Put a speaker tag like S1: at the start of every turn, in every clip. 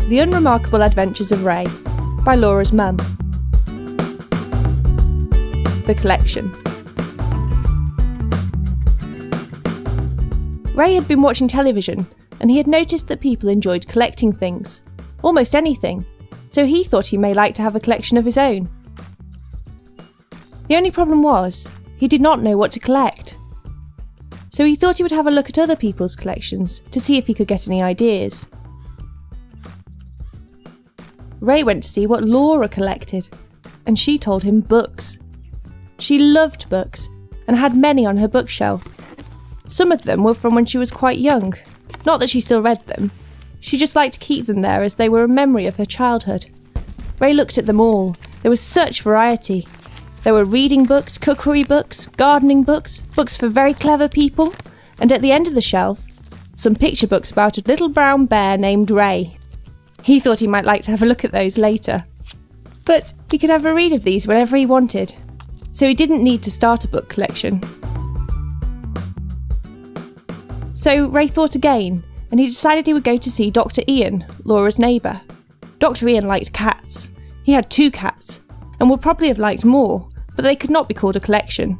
S1: The Unremarkable Adventures of Ray by Laura's mum. The Collection. Ray had been watching television and he had noticed that people enjoyed collecting things, almost anything, so he thought he may like to have a collection of his own. The only problem was, he did not know what to collect. So he thought he would have a look at other people's collections to see if he could get any ideas. Ray went to see what Laura collected, and she told him books. She loved books, and had many on her bookshelf. Some of them were from when she was quite young. Not that she still read them. She just liked to keep them there as they were a memory of her childhood. Ray looked at them all. There was such variety. There were reading books, cookery books, gardening books, books for very clever people, and at the end of the shelf, some picture books about a little brown bear named Ray. He thought he might like to have a look at those later. But he could have a read of these whenever he wanted, so he didn't need to start a book collection. So Ray thought again, and he decided he would go to see Dr. Ian, Laura's neighbour. Dr. Ian liked cats. He had 2 cats, and would probably have liked more, but they could not be called a collection.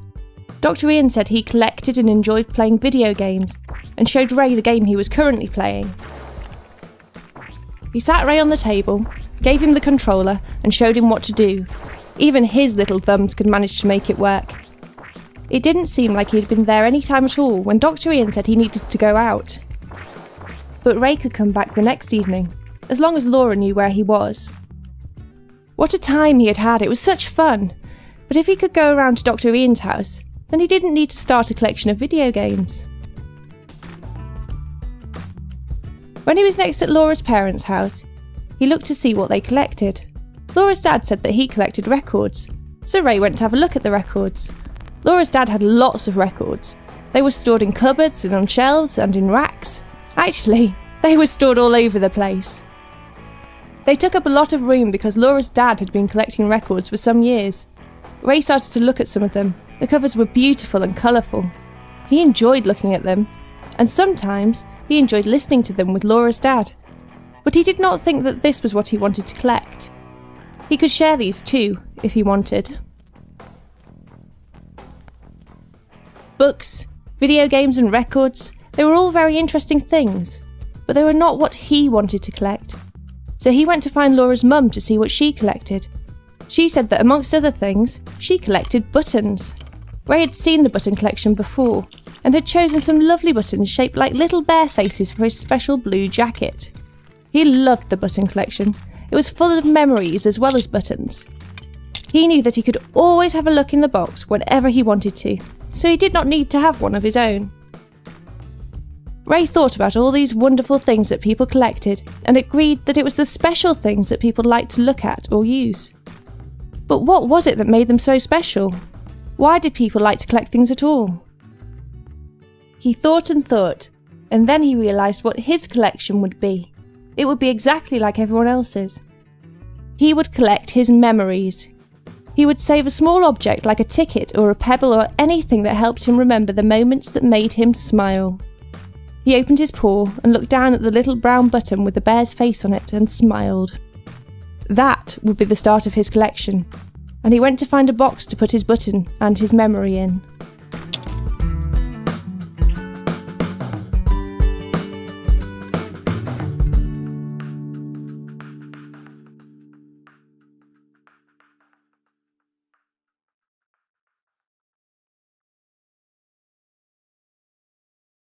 S1: Dr. Ian said he collected and enjoyed playing video games, and showed Ray the game he was currently playing. He sat Ray on the table, gave him the controller, and showed him what to do. Even his little thumbs could manage to make it work. It didn't seem like he had been there any time at all when Dr. Ian said he needed to go out. But Ray could come back the next evening, as long as Laura knew where he was. What a time he had had, it was such fun! But if he could go around to Dr. Ian's house, then he didn't need to start a collection of video games. When he was next at Laura's parents' house, he looked to see what they collected. Laura's dad said that he collected records, so Ray went to have a look at the records. Laura's dad had lots of records. They were stored in cupboards and on shelves and in racks. Actually, they were stored all over the place. They took up a lot of room because Laura's dad had been collecting records for some years. Ray started to look at some of them. The covers were beautiful and colourful. He enjoyed looking at them, and sometimes he enjoyed listening to them with Laura's dad. But he did not think that this was what he wanted to collect. He could share these too, if he wanted. Books, video games and records, they were all very interesting things, but they were not what he wanted to collect. So he went to find Laura's mum to see what she collected. She said that amongst other things, she collected buttons. Ray had seen the button collection before, and had chosen some lovely buttons shaped like little bear faces for his special blue jacket. He loved the button collection. It was full of memories as well as buttons. He knew that he could always have a look in the box whenever he wanted to, so he did not need to have one of his own. Ray thought about all these wonderful things that people collected and agreed that it was the special things that people liked to look at or use. But what was it that made them so special? Why did people like to collect things at all? He thought, and then he realised what his collection would be. It would be exactly like everyone else's. He would collect his memories. He would save a small object like a ticket or a pebble or anything that helped him remember the moments that made him smile. He opened his paw and looked down at the little brown button with the bear's face on it and smiled. That would be the start of his collection, and he went to find a box to put his button and his memory in.